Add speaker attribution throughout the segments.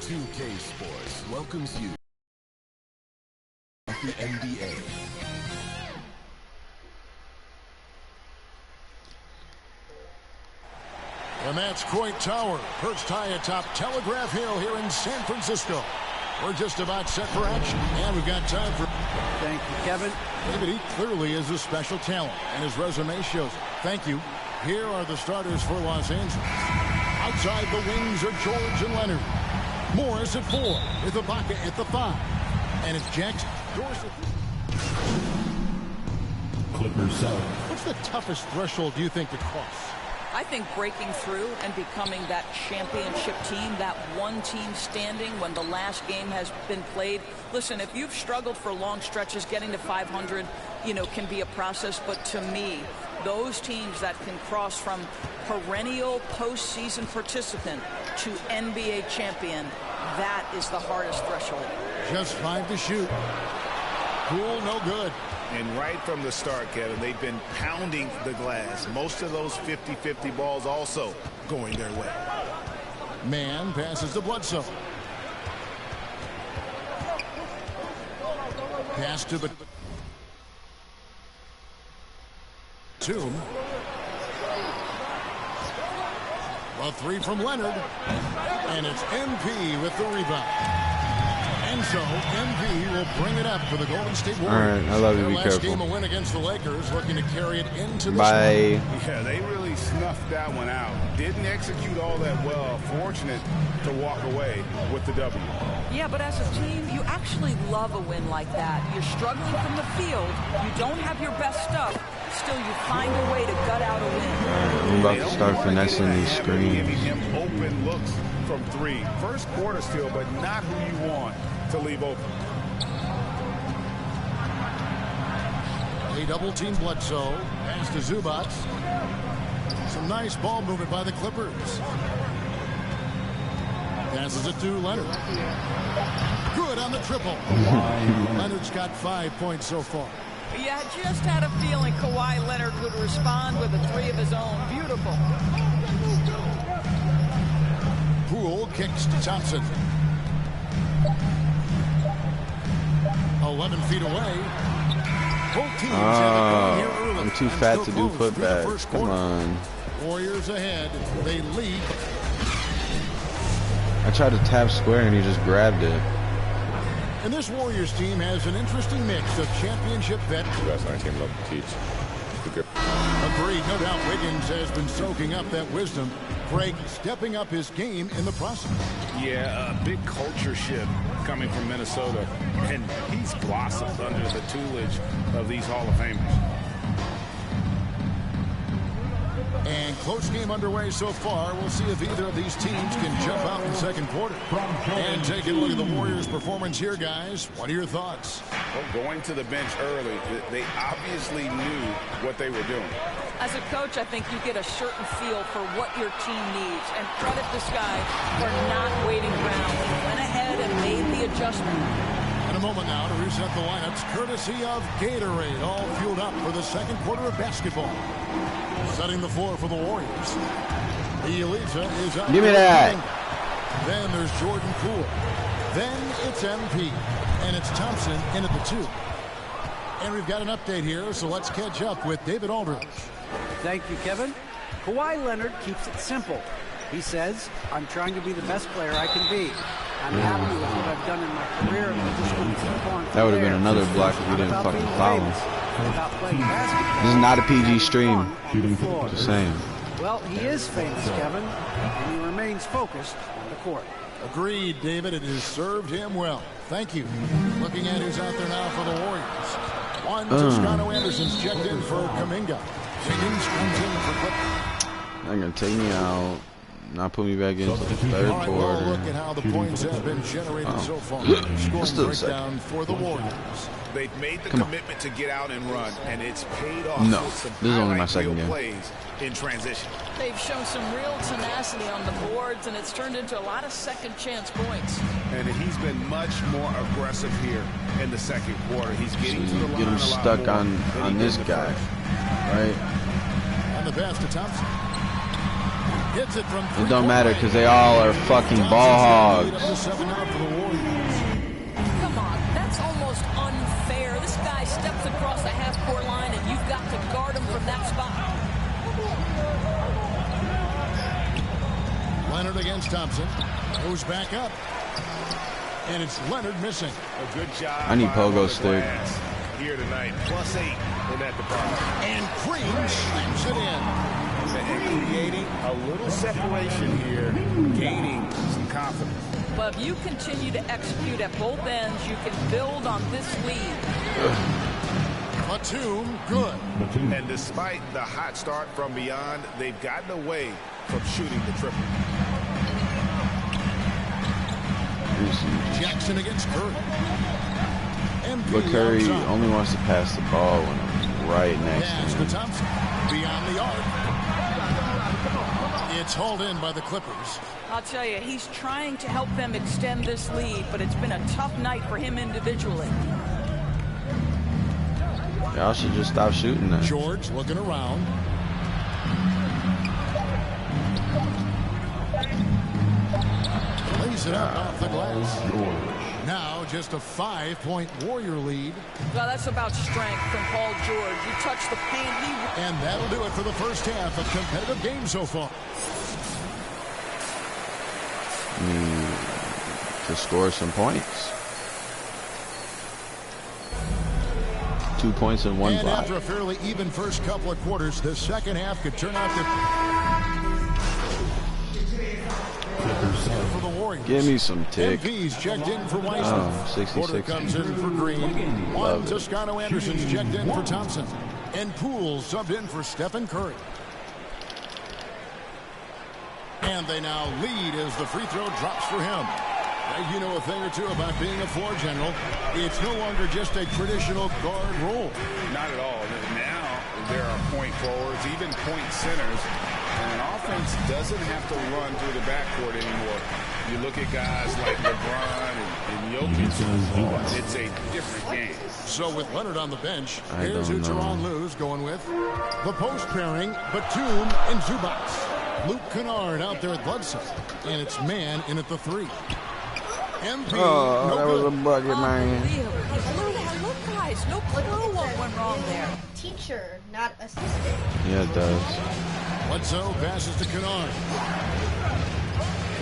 Speaker 1: 2K Sports welcomes you to the NBA.
Speaker 2: And that's Coit Tower, perched high atop Telegraph Hill here in San Francisco. We're just about set for action, and we've got time for...
Speaker 3: Thank you, Kevin.
Speaker 2: David, he clearly is a special talent, and his resume shows it. Thank you. Here are the starters for Los Angeles. Outside the wings are George and Leonard. Morris at 4, with Ibaka at the 5. And it's Jackson. Dorsey.
Speaker 4: Clippers 7.
Speaker 2: What's the toughest threshold do you think to cross?
Speaker 5: I think breaking through and becoming that championship team, that one team standing when the last game has been played. Listen, if you've struggled for long stretches, getting to 500, can be a process. But to me, those teams that can cross from perennial postseason participant to NBA champion, that is the hardest threshold.
Speaker 2: Just 5 to shoot. Cool, no good.
Speaker 6: And right from the start, Kevin, they've been pounding the glass. Most of those 50-50 balls also going their way.
Speaker 2: Man passes to Bledsoe. Pass to the Batum. A 3 from Leonard. And it's MP with the rebound. And so MP will bring it up for the Golden State Warriors.
Speaker 7: All right, I love you. Be
Speaker 2: last
Speaker 7: careful.
Speaker 2: Game a win against the Lakers, looking to carry it into this
Speaker 7: Bye.
Speaker 2: one.
Speaker 6: Yeah, they really snuffed that one out. Didn't execute all that well. Fortunate to walk away with the W.
Speaker 5: Yeah, but as a team, you actually love a win like that. You're struggling from the field. You don't have your best stuff. Still, you find a way to gut out a win.
Speaker 7: I'm about to start finessing these screens.
Speaker 6: Giving him open looks from 3. First quarter still, but not who you want to leave open.
Speaker 2: They double team Bledsoe. Pass to Zubac. Some nice ball movement by the Clippers. Passes it to Leonard. Good on the triple. Leonard's got 5 points so far.
Speaker 5: Yeah, just had a feeling Kawhi Leonard would respond with a 3 of his own. Beautiful.
Speaker 2: Poole kicks to Thompson. 11 feet away. Both teams have it going here early.
Speaker 7: I'm too fat to do putbacks. Come on.
Speaker 2: Warriors ahead. They lead.
Speaker 7: I tried to tap square and he just grabbed it.
Speaker 2: And this Warriors team has an interesting mix of championship vets. Agreed. No doubt Wiggins has been soaking up that wisdom. Craig stepping up his game in the process.
Speaker 6: Yeah, a big culture shift coming from Minnesota. And he's blossomed under the tutelage of these Hall of Famers.
Speaker 2: And close game underway so far. We'll see if either of these teams can jump out in the second quarter. And taking a look at the Warriors' performance here, guys. What are your thoughts?
Speaker 6: Well, going to the bench early, they obviously knew what they were doing.
Speaker 5: As a coach, I think you get a certain feel for what your team needs. And credit this guy for not waiting around. He went ahead and made the adjustment.
Speaker 2: In a moment now to reset the lineups, courtesy of Gatorade, all fueled up for the second quarter of basketball. Setting the floor for the Warriors. The Elisa is up.
Speaker 7: Give me that.
Speaker 2: Then there's Jordan Poole. Then it's MP. And it's Thompson in at the 2. And we've got an update here, so let's catch up with David Aldridge.
Speaker 3: Thank you, Kevin. Kawhi Leonard keeps it simple. He says, I'm trying to be the best player I can be. I'm happy with what I've done in my career.
Speaker 7: That would have been another block if we didn't fucking foul him. This is not a PG stream. Just saying.
Speaker 3: Well, he is famous, Kevin, and he remains focused on the court.
Speaker 2: Agreed, David. It has served him well. Thank you. Looking at who's out there now for the Warriors. One, Toscano Anderson's checked in for Kuminga. Wiggins comes in for Clippers.
Speaker 7: They're going to take me out. Not put me back into the third
Speaker 2: All right,
Speaker 7: quarter.
Speaker 2: well, look at how the points have been generated so far. Scoring breakdown for the Warriors.
Speaker 6: They've made the commitment to get out and run, and it's paid off.
Speaker 7: No,
Speaker 6: with some
Speaker 7: this is only my second game.
Speaker 6: Plays in transition.
Speaker 5: They've shown some real tenacity on the boards, and it's turned into a lot of second chance points.
Speaker 6: And he's been much more aggressive here in the second quarter. He's getting to the line
Speaker 7: Get him stuck on this guy, right?
Speaker 2: And the pass to Thompson. Hits it from
Speaker 7: It don't matter because they all are fucking ball hogs.
Speaker 5: Come on, that's almost unfair. This guy steps across the half-court line, and you've got to guard him from that spot.
Speaker 2: Leonard against Thompson. Goes back up. And it's Leonard missing.
Speaker 6: A good job.
Speaker 7: I need pogo stick.
Speaker 6: Here tonight, +8 in that department.
Speaker 2: And Green slams it in.
Speaker 6: And creating a little separation here, gaining some confidence.
Speaker 5: But if you continue to execute at both ends, you can build on this lead.
Speaker 2: Batum, good.
Speaker 6: And despite the hot start from beyond, they've gotten away from shooting the triple.
Speaker 2: Jackson against Curry.
Speaker 7: But Curry only wants to pass the ball when it's right next to him.
Speaker 2: Thompson. Beyond the arc. It's hauled in by the Clippers.
Speaker 5: I'll tell you, he's trying to help them extend this lead, but it's been a tough night for him individually.
Speaker 7: Y'all should just stop shooting that.
Speaker 2: George looking around. Lays it up off the glass. Now just a 5-point Warrior lead.
Speaker 5: Well, that's about strength from Paul George. You touch the paint.
Speaker 2: And that'll do it for the first half. A competitive game so far.
Speaker 7: To score some points. 2 points and 1 block.
Speaker 2: After a fairly even first couple of quarters, the second half could turn out to for the Warriors.
Speaker 7: Give me some tick.
Speaker 2: MV's checked in for Wiseman.
Speaker 7: 66.
Speaker 2: Porter comes in for Green. Juan Toscano-Anderson's checked in for Thompson. And Poole subbed in for Stephen Curry. And they now lead as the free throw drops for him. Now, you know a thing or two about being a floor general. It's no longer just a traditional guard role.
Speaker 6: Not at all. Now there are point forwards, even point centers. And an offense doesn't have to run through the backcourt anymore. You look at guys like LeBron and Jokic, it's a different game.
Speaker 2: So with Leonard on the bench, here's who Tyronn Lue's going with. The post pairing, Batum and Zubac. Luke Kennard out there at Bledsoe. And it's man in at the 3. MP,
Speaker 7: oh, that was a bucket, man.
Speaker 5: Look, guys, no clue what went wrong there.
Speaker 4: Teacher, not assistant.
Speaker 7: Yeah, it does.
Speaker 2: Bledsoe passes to Kennard.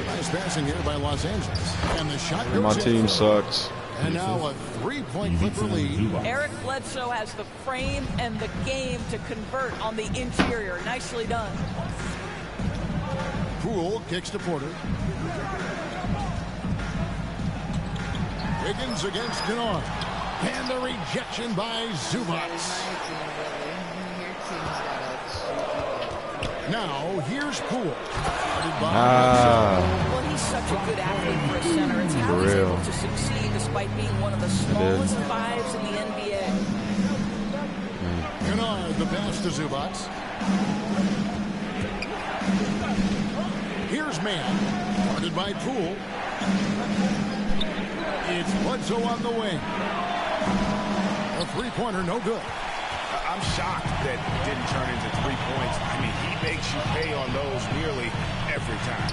Speaker 2: Nice passing here by Los Angeles. And the shot goes
Speaker 7: My team sucks.
Speaker 2: And now a 3-point Clipper lead.
Speaker 5: Eric Bledsoe has the frame and the game to convert on the interior. Nicely done.
Speaker 2: Poole kicks to Porter. Higgins against Kennard. And the rejection by Zubac. Now, here's Poole.
Speaker 5: Well, he's such a good athlete for a center. It's how he's able to succeed despite being one of the smallest fives in the NBA.
Speaker 2: Kennard, the pass to Zubac. Here's man. Guarded by Poole. It's Bledsoe on the wing. A three-pointer, no good.
Speaker 6: I'm shocked that it didn't turn into 3 points. I mean, he makes you pay on those nearly every time.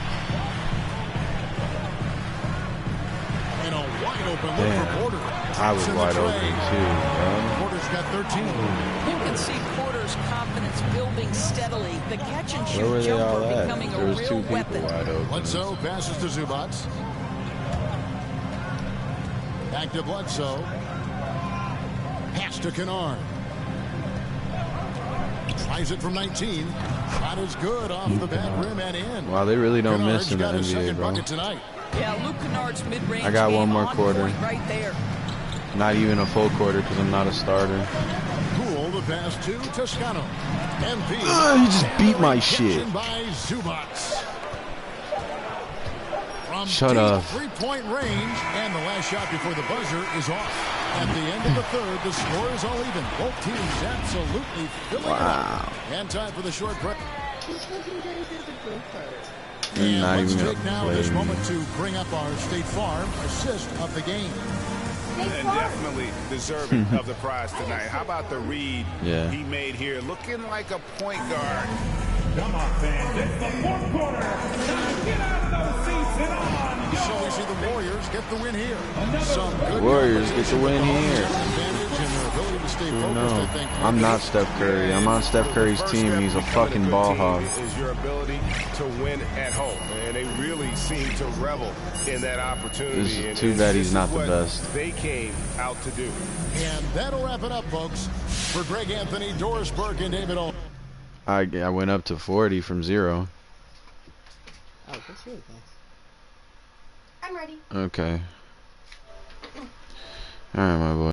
Speaker 2: And a wide open look for Porter.
Speaker 7: I was wide open too, bro.
Speaker 2: Porter's got 13.
Speaker 5: You can see Porter's confidence building steadily. The catch and shoot jumper becoming a real weapon.
Speaker 2: Bledsoe passes to Zubac. Back to Bledsoe. Pass to Kennard. Tries it from 19. Shot is good off the back rim and in.
Speaker 7: Wow, they really don't
Speaker 2: Kennard's
Speaker 7: miss in the
Speaker 2: got his
Speaker 7: NBA,
Speaker 2: second
Speaker 7: bro.
Speaker 2: bucket tonight.
Speaker 5: Yeah, Luke Kennard's mid-range.
Speaker 7: I got one more quarter.
Speaker 5: Right there.
Speaker 7: Not even a full quarter because I'm not a starter.
Speaker 2: Poole the pass to Toscano. MP.
Speaker 7: He just beat my shit.
Speaker 2: By Zubac. From
Speaker 7: Shut up.
Speaker 2: Three-point range, and the last shot before the buzzer is off. At the end of the third, the score is all even. Both teams absolutely filling it up. And time for the short break. And
Speaker 7: not
Speaker 2: let's
Speaker 7: even
Speaker 2: take now this moment to bring up our State Farm assist of the game.
Speaker 6: And definitely deserving of the prize tonight. How about the read he made here? Looking like a point guard.
Speaker 8: Come on, fans. It's the fourth quarter. Now get out of those seats and on.
Speaker 2: So we see the Warriors get the win here. Some good
Speaker 7: Warriors get the win here.
Speaker 2: advantage and their ability to stay focused,
Speaker 7: No,
Speaker 2: I think.
Speaker 7: I'm not Steph Curry. I'm on Steph Curry's team. He's a fucking ball hog.
Speaker 9: Is your ability to win at home, and they really seem to revel in that opportunity.
Speaker 7: It's too bad he's not the best.
Speaker 9: They came out to do.
Speaker 2: And that'll wrap it up, folks. For Greg Anthony, Doris Burke, and David Olin.
Speaker 7: I went up to 40 from 0.
Speaker 10: Oh, that's really nice.
Speaker 4: I'm ready.
Speaker 7: Okay. All right, my boy.